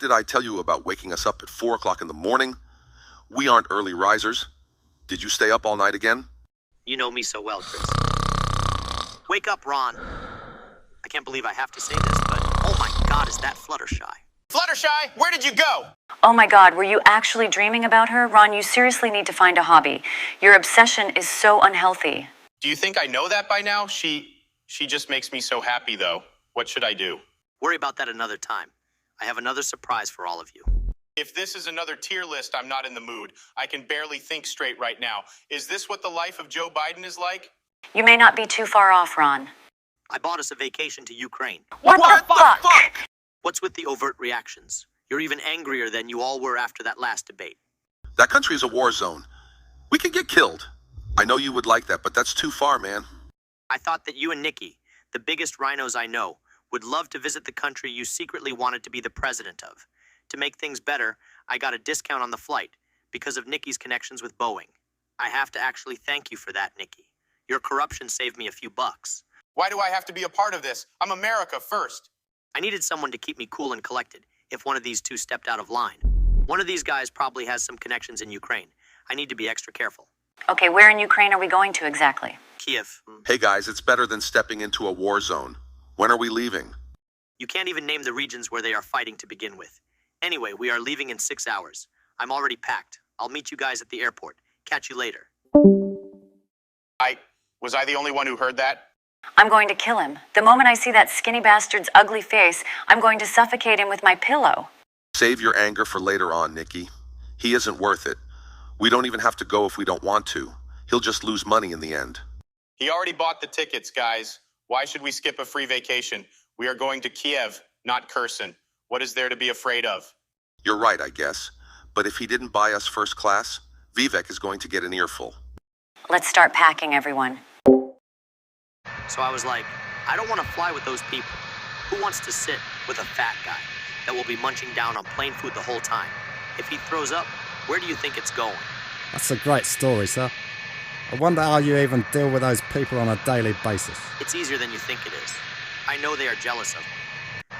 What did I tell you about waking us up at 4 o'clock in the morning? We aren't early risers. Did you stay up all night again? You know me so well, Chris. Wake up, Ron. I can't believe I have to say this, but oh my God, is that Fluttershy? Fluttershy, where did you go? Oh my God, were you actually dreaming about her? Ron, you seriously need to find a hobby. Your obsession is so unhealthy. Do you think I know that by now? She just makes me so happy, though. What should I do? Worry about that another time. I have another surprise for all of you. If this is another tier list, I'm not in the mood. I can barely think straight right now. Is this what the life of Joe Biden is like? You may not be too far off, Ron. I bought us a vacation to Ukraine. What the fuck? What's with the overt reactions? You're even angrier than you all were after that last debate. That country is a war zone. We could get killed. I know you would like that, but that's too far, man. I thought that you and Nikki, the biggest rhinos I know, would love to visit the country you secretly wanted to be the president of. To make things better, I got a discount on the flight because of Nikki's connections with Boeing. I have to actually thank you for that, Nikki. Your corruption saved me a few bucks. Why do I have to be a part of this? I'm America first. I needed someone to keep me cool and collected if one of these two stepped out of line. One of these guys probably has some connections in Ukraine. I need to be extra careful. Okay, where in Ukraine are we going to exactly? Kyiv. Hey guys, it's better than stepping into a war zone. When are we leaving? You can't even name the regions where they are fighting to begin with. Anyway, we are leaving in 6 hours. I'm already packed. I'll meet you guys at the airport. Catch you later. Was I the only one who heard that? I'm going to kill him. The moment I see that skinny bastard's ugly face, I'm going to suffocate him with my pillow. Save your anger for later on, Nikki. He isn't worth it. We don't even have to go if we don't want to. He'll just lose money in the end. He already bought the tickets, guys. Why should we skip a free vacation? We are going to Kyiv, not Kherson. What is there to be afraid of? You're right, I guess. But if he didn't buy us first class, Vivek is going to get an earful. Let's start packing, everyone. So I was like, I don't want to fly with those people. Who wants to sit with a fat guy that will be munching down on plain food the whole time? If he throws up, where do you think it's going? That's a great story, sir. I wonder how you even deal with those people on a daily basis. It's easier than you think it is. I know they are jealous of me.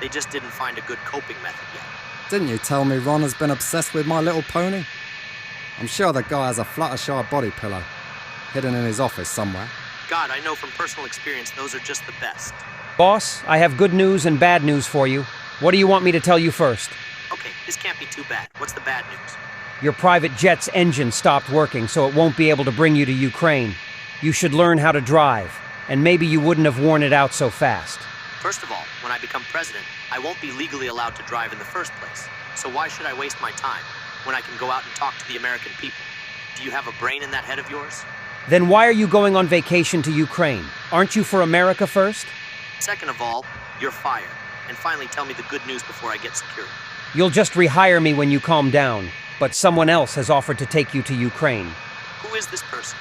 They just didn't find a good coping method yet. Didn't you tell me Ron has been obsessed with My Little Pony? I'm sure the guy has a Fluttershy body pillow hidden in his office somewhere. God, I know from personal experience those are just the best. Boss, I have good news and bad news for you. What do you want me to tell you first? Okay, this can't be too bad. What's the bad news? Your private jet's engine stopped working, so it won't be able to bring you to Ukraine. You should learn how to drive, and maybe you wouldn't have worn it out so fast. First of all, when I become president, I won't be legally allowed to drive in the first place. So why should I waste my time when I can go out and talk to the American people? Do you have a brain in that head of yours? Then why are you going on vacation to Ukraine? Aren't you for America first? Second of all, you're fired. And finally, tell me the good news before I get security. You'll just rehire me when you calm down, but someone else has offered to take you to Ukraine. Who is this person?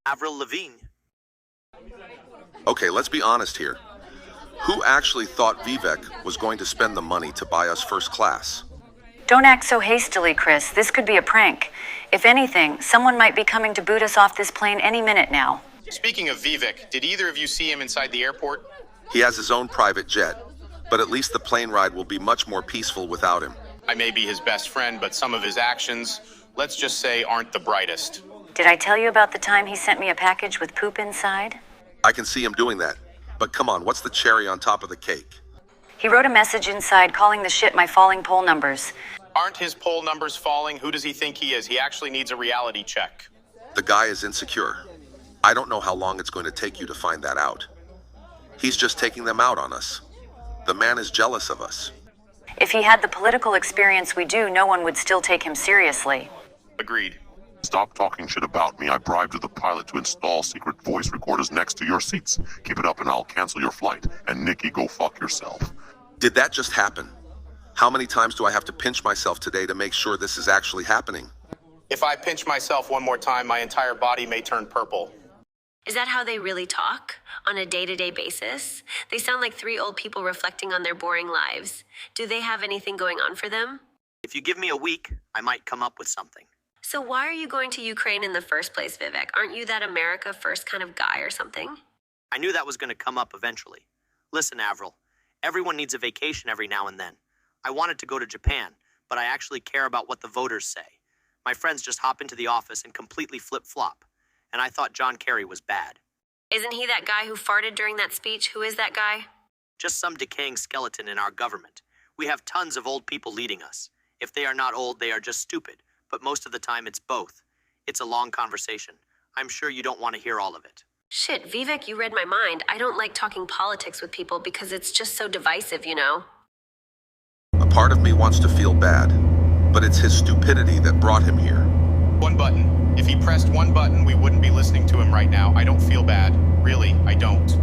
Avril Lavigne. Okay, let's be honest here. Who actually thought Vivek was going to spend the money to buy us first class? Don't act so hastily, Chris. This could be a prank. If anything, someone might be coming to boot us off this plane any minute now. Speaking of Vivek, did either of you see him inside the airport? He has his own private jet, but at least the plane ride will be much more peaceful without him. I may be his best friend, but some of his actions, let's just say, aren't the brightest. Did I tell you about the time he sent me a package with poop inside? I can see him doing that. But come on, what's the cherry on top of the cake? He wrote a message inside calling the shit my falling poll numbers. Aren't his poll numbers falling? Who does he think he is? He actually needs a reality check. The guy is insecure. I don't know how long it's going to take you to find that out. He's just taking them out on us. The man is jealous of us. If he had the political experience we do, no one would still take him seriously. Agreed. Stop talking shit about me. I bribed the pilot to install secret voice recorders next to your seats. Keep it up and I'll cancel your flight. And Nikki, go fuck yourself. Did that just happen? How many times do I have to pinch myself today to make sure this is actually happening? If I pinch myself one more time, my entire body may turn purple. Is that how they really talk? On a day-to-day basis? They sound like three old people reflecting on their boring lives. Do they have anything going on for them? If you give me a week, I might come up with something. So why are you going to Ukraine in the first place, Vivek? Aren't you that America first kind of guy or something? I knew that was going to come up eventually. Listen, Avril, Everyone needs a vacation every now and then. I wanted to go to Japan, but I actually care about what the voters say. My friends just hop into the office and completely flip-flop, and I thought John Kerry was bad. Isn't he that guy who farted during that speech? Who is that guy? Just some decaying skeleton in our government. We have tons of old people leading us. If they are not old, they are just stupid, but most of the time it's both. It's a long conversation. I'm sure you don't want to hear all of it. Shit, Vivek, you read my mind. I don't like talking politics with people because it's just so divisive, you know? A part of me wants to feel bad, but it's his stupidity that brought him here. One button. If he pressed one button, we wouldn't be listening to him right now. I don't feel bad. Really, I don't.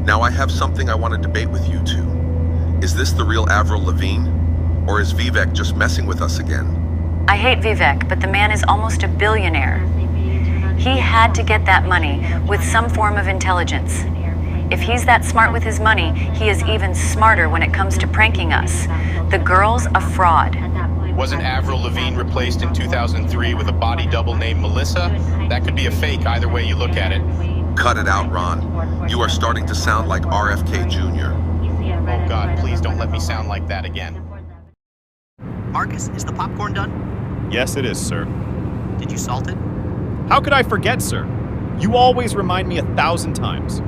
Now I have something I want to debate with you two. Is this the real Avril Lavigne? Or is Vivek just messing with us again? I hate Vivek, but the man is almost a billionaire. He had to get that money with some form of intelligence. If he's that smart with his money, he is even smarter when it comes to pranking us. The girl's a fraud. Wasn't Avril Lavigne replaced in 2003 with a body double named Melissa? That could be a fake either way you look at it. Cut it out, Ron. You are starting to sound like RFK Jr. Oh God, please don't let me sound like that again. Marcus, is the popcorn done? Yes, it is, sir. Did you salt it? How could I forget, sir? You always remind me 1,000 times.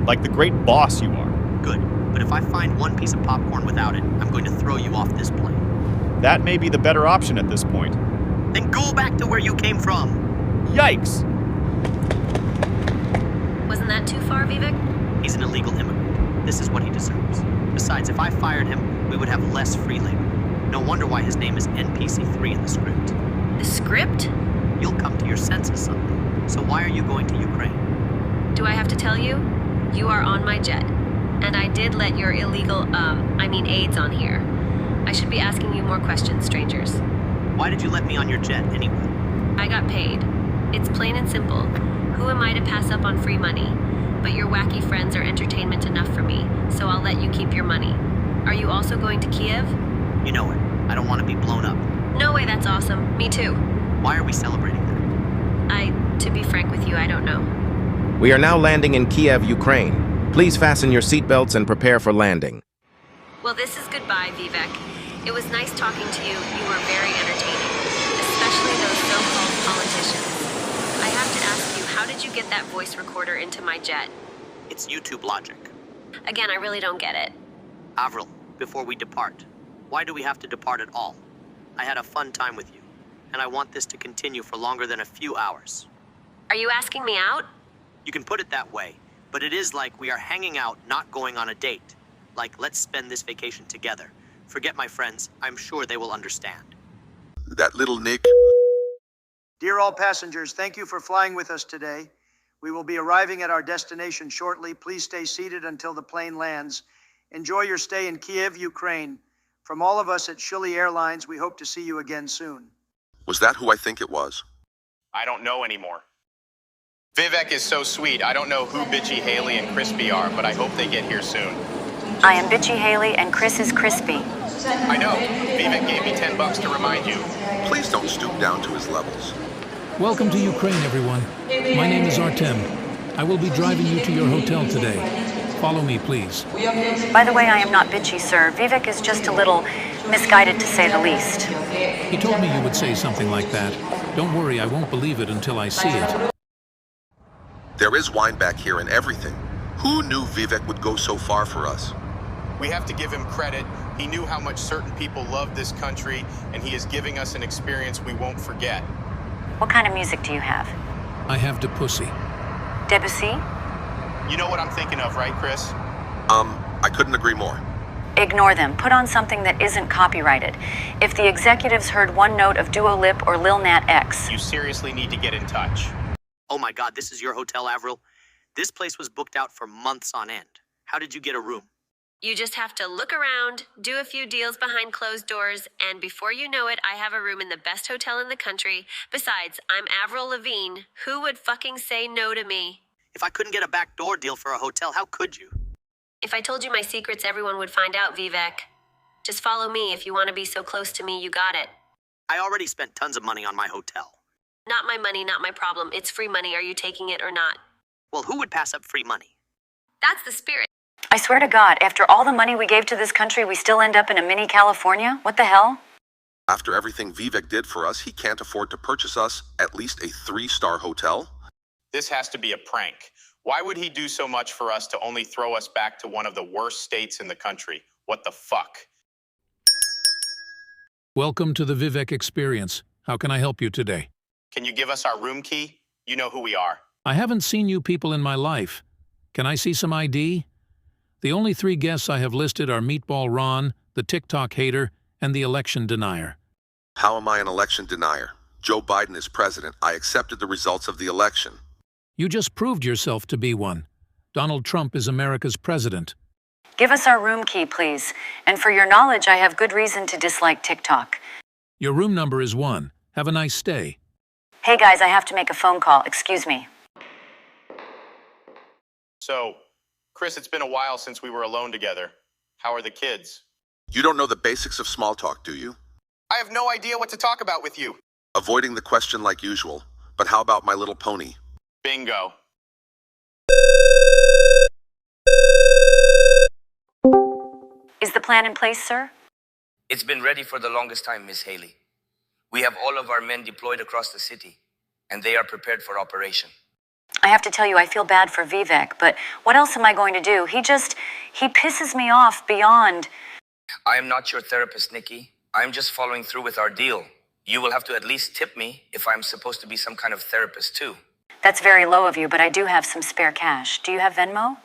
Like the great boss you are. Good, but if I find one piece of popcorn without it, I'm going to throw you off this plane. That may be the better option at this point. Then go back to where you came from. Yikes! Wasn't that too far, Vivek? He's an illegal immigrant. This is what he deserves. Besides, if I fired him, we would have less free labor. No wonder why his name is NPC3 in the script. The script? You'll come to your senses someday. So why are you going to Ukraine? Do I have to tell you? You are on my jet. And I did let your illegal, aides on here. I should be asking you more questions, strangers. Why did you let me on your jet anyway? I got paid. It's plain and simple. Who am I to pass up on free money? But your wacky friends are entertainment enough for me, so I'll let you keep your money. Are you also going to Kyiv? You know it. I don't want to be blown up. No way, that's awesome. Me too. Why are we celebrating that? To be frank with you, I don't know. We are now landing in Kyiv, Ukraine. Please fasten your seatbelts and prepare for landing. Well, this is goodbye, Vivek. It was nice talking to you. You were very entertaining, especially those so-called politicians. I have to ask you, how did you get that voice recorder into my jet? It's YouTube logic. Again, I really don't get it. Avril, before we depart, why do we have to depart at all? I had a fun time with you, and I want this to continue for longer than a few hours. Are you asking me out? You can put it that way, but it is like we are hanging out, not going on a date. Like, let's spend this vacation together. Forget my friends, I'm sure they will understand. That little Nick. Dear all passengers, thank you for flying with us today. We will be arriving at our destination shortly. Please stay seated until the plane lands. Enjoy your stay in Kyiv, Ukraine. From all of us at Shilly Airlines, we hope to see you again soon. Was that who I think it was? I don't know anymore. Vivek is so sweet. I don't know who Bitchy Haley and Christie are, but I hope they get here soon. I am Bitchy Haley and Chris is Crispy. I know. Vivek gave me $10 to remind you. Please don't stoop down to his levels. Welcome to Ukraine, everyone. My name is Artem. I will be driving you to your hotel today. Follow me, please. By the way, I am not bitchy, sir. Vivek is just a little misguided, to say the least. He told me you would say something like that. Don't worry, I won't believe it until I see it. There is wine back here and everything. Who knew Vivek would go so far for us? We have to give him credit. He knew how much certain people love this country, and he is giving us an experience we won't forget. What kind of music do you have? I have Debussy. Debussy? You know what I'm thinking of, right, Chris? I couldn't agree more. Ignore them. Put on something that isn't copyrighted. If the executives heard one note of Duo Lip or Lil Nat X... You seriously need to get in touch. Oh my God, this is your hotel, Avril? This place was booked out for months on end. How did you get a room? You just have to look around, do a few deals behind closed doors, and before you know it, I have a room in the best hotel in the country. Besides, I'm Avril Lavigne. Who would fucking say no to me? If I couldn't get a backdoor deal for a hotel, how could you? If I told you my secrets, everyone would find out, Vivek. Just follow me if you want to be so close to me, you got it. I already spent tons of money on my hotel. Not my money, not my problem. It's free money. Are you taking it or not? Well, who would pass up free money? That's the spirit. I swear to God, after all the money we gave to this country, we still end up in a mini California? What the hell? After everything Vivek did for us, he can't afford to purchase us at least a 3-star hotel? This has to be a prank. Why would he do so much for us to only throw us back to one of the worst states in the country? What the fuck? Welcome to the Vivek Experience. How can I help you today? Can you give us our room key? You know who we are. I haven't seen you people in my life. Can I see some ID? The only 3 guests I have listed are Meatball Ron, the TikTok hater, and the election denier. How am I an election denier? Joe Biden is president. I accepted the results of the election. You just proved yourself to be one. Donald Trump is America's president. Give us our room key, please. And for your knowledge, I have good reason to dislike TikTok. Your room number is 1. Have a nice stay. Hey guys, I have to make a phone call. Excuse me. So, Chris, it's been a while since we were alone together. How are the kids? You don't know the basics of small talk, do you? I have no idea what to talk about with you. Avoiding the question like usual. But how about My Little Pony? Bingo. Is the plan in place, sir? It's been ready for the longest time, Miss Haley. We have all of our men deployed across the city, and they are prepared for operation. I have to tell you, I feel bad for Vivek, but what else am I going to do? He pisses me off beyond... I am not your therapist, Nikki. I'm just following through with our deal. You will have to at least tip me if I'm supposed to be some kind of therapist, too. That's very low of you, but I do have some spare cash. Do you have Venmo?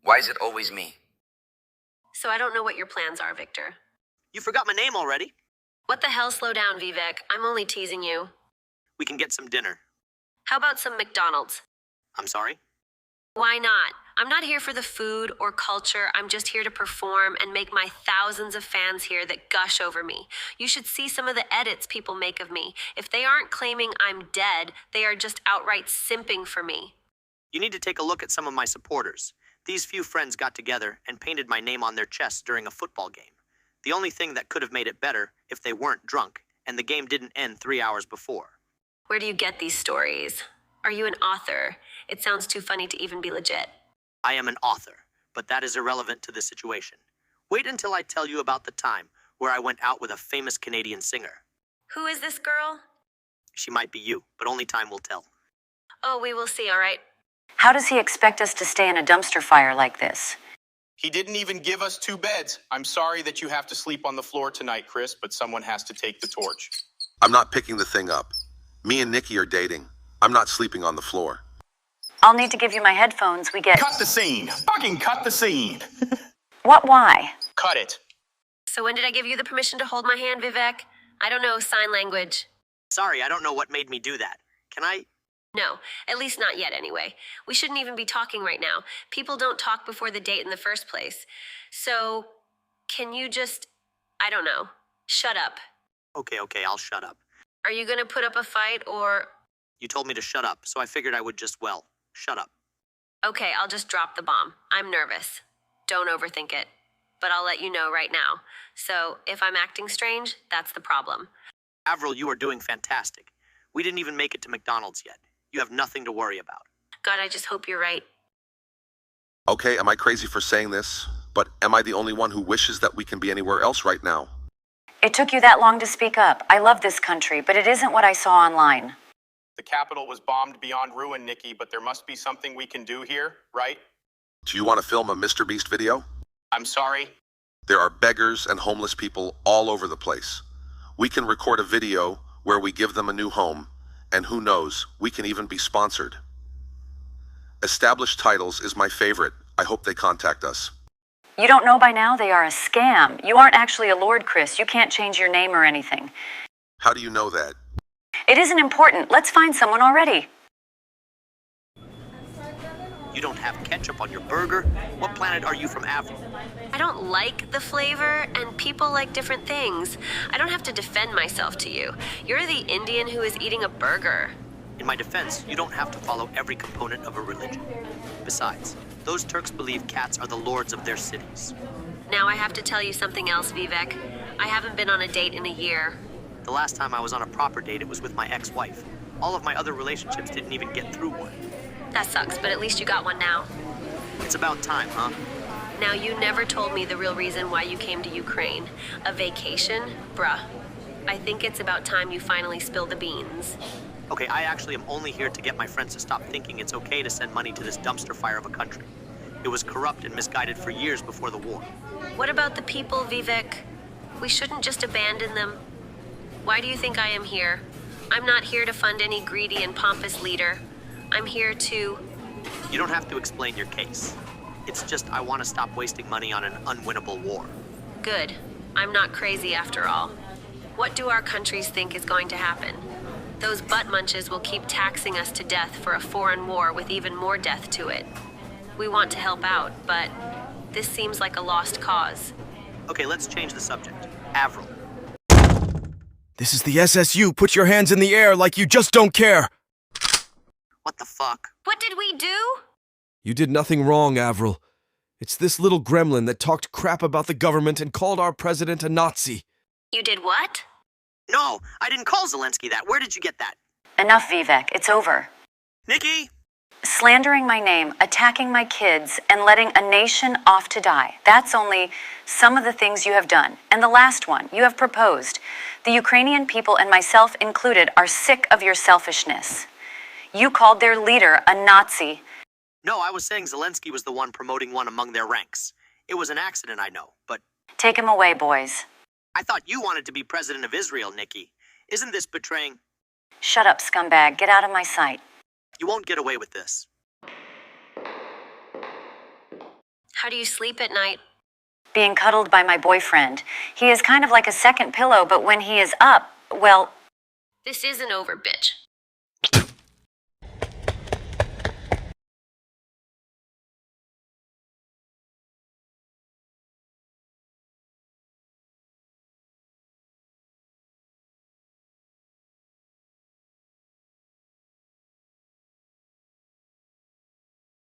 Why is it always me? So I don't know what your plans are, Victor. You forgot my name already. What the hell? Slow down, Vivek. I'm only teasing you. We can get some dinner. How about some McDonald's? I'm sorry? Why not? I'm not here for the food or culture. I'm just here to perform and make my thousands of fans here that gush over me. You should see some of the edits people make of me. If they aren't claiming I'm dead, they are just outright simping for me. You need to take a look at some of my supporters. These few friends got together and painted my name on their chests during a football game. The only thing that could have made it better if they weren't drunk and the game didn't end 3 hours before. Where do you get these stories? Are you an author? It sounds too funny to even be legit. I am an author, but that is irrelevant to this situation. Wait until I tell you about the time where I went out with a famous Canadian singer. Who is this girl? She might be you, but only time will tell. Oh, we will see, all right? How does he expect us to stay in a dumpster fire like this? He didn't even give us 2 beds. I'm sorry that you have to sleep on the floor tonight, Chris, but someone has to take the torch. I'm not picking the thing up. Me and Nikki are dating. I'm not sleeping on the floor. I'll need to give you my headphones. We get... Cut the scene! Fucking cut the scene! What? Why? Cut it. So when did I give you the permission to hold my hand, Vivek? I don't know sign language. Sorry, I don't know what made me do that. Can I? No, at least not yet anyway. We shouldn't even be talking right now. People don't talk before the date in the first place. So, can you just, I don't know, shut up? Okay, I'll shut up. Are you gonna put up a fight or... You told me to shut up, so I figured I would just, well, shut up. Okay, I'll just drop the bomb. I'm nervous. Don't overthink it. But I'll let you know right now. So, if I'm acting strange, that's the problem. Avril, you are doing fantastic. We didn't even make it to McDonald's yet. You have nothing to worry about. God, I just hope you're right. Okay, am I crazy for saying this? But am I the only one who wishes that we can be anywhere else right now? It took you that long to speak up. I love this country, but it isn't what I saw online. The Capitol was bombed beyond ruin, Nikki, but there must be something we can do here, right? Do you want to film a Mr. Beast video? I'm sorry? There are beggars and homeless people all over the place. We can record a video where we give them a new home, and who knows, we can even be sponsored. Established Titles is my favorite. I hope they contact us. You don't know by now they are a scam. You aren't actually a Lord, Chris. You can't change your name or anything. How do you know that? It isn't important. Let's find someone already. You don't have ketchup on your burger? What planet are you from, Avril? I don't like the flavor, and people like different things. I don't have to defend myself to you. You're the Indian who is eating a burger. In my defense, you don't have to follow every component of a religion. Besides, those Turks believe cats are the lords of their cities. Now I have to tell you something else, Vivek. I haven't been on a date in a year. The last time I was on a proper date, it was with my ex-wife. All of my other relationships didn't even get through one. That sucks, but at least you got one now. It's about time, huh? Now, you never told me the real reason why you came to Ukraine. A vacation? Bruh. I think it's about time you finally spilled the beans. Okay, I actually am only here to get my friends to stop thinking it's okay to send money to this dumpster fire of a country. It was corrupt and misguided for years before the war. What about the people, Vivek? We shouldn't just abandon them. Why do you think I am here? I'm not here to fund any greedy and pompous leader. I'm here to... You don't have to explain your case. It's just I want to stop wasting money on an unwinnable war. Good. I'm not crazy after all. What do our countries think is going to happen? Those butt munches will keep taxing us to death for a foreign war with even more death to it. We want to help out, but this seems like a lost cause. Okay, let's change the subject. Avril. This is the SSU. Put your hands in the air like you just don't care. What the fuck? What did we do? You did nothing wrong, Avril. It's this little gremlin that talked crap about the government and called our president a Nazi. You did what? No, I didn't call Zelensky that. Where did you get that? Enough, Vivek. It's over. Nikki! Slandering my name, attacking my kids, and letting a nation off to die. That's only some of the things you have done. And the last one, you have proposed. The Ukrainian people and myself included are sick of your selfishness. You called their leader a Nazi. No, I was saying Zelensky was the one promoting one among their ranks. It was an accident, I know, but... Take him away, boys. I thought you wanted to be president of Israel, Nikki. Isn't this betraying... Shut up, scumbag. Get out of my sight. You won't get away with this. How do you sleep at night? Being cuddled by my boyfriend. He is kind of like a second pillow, but when he is up, well... This isn't over, bitch.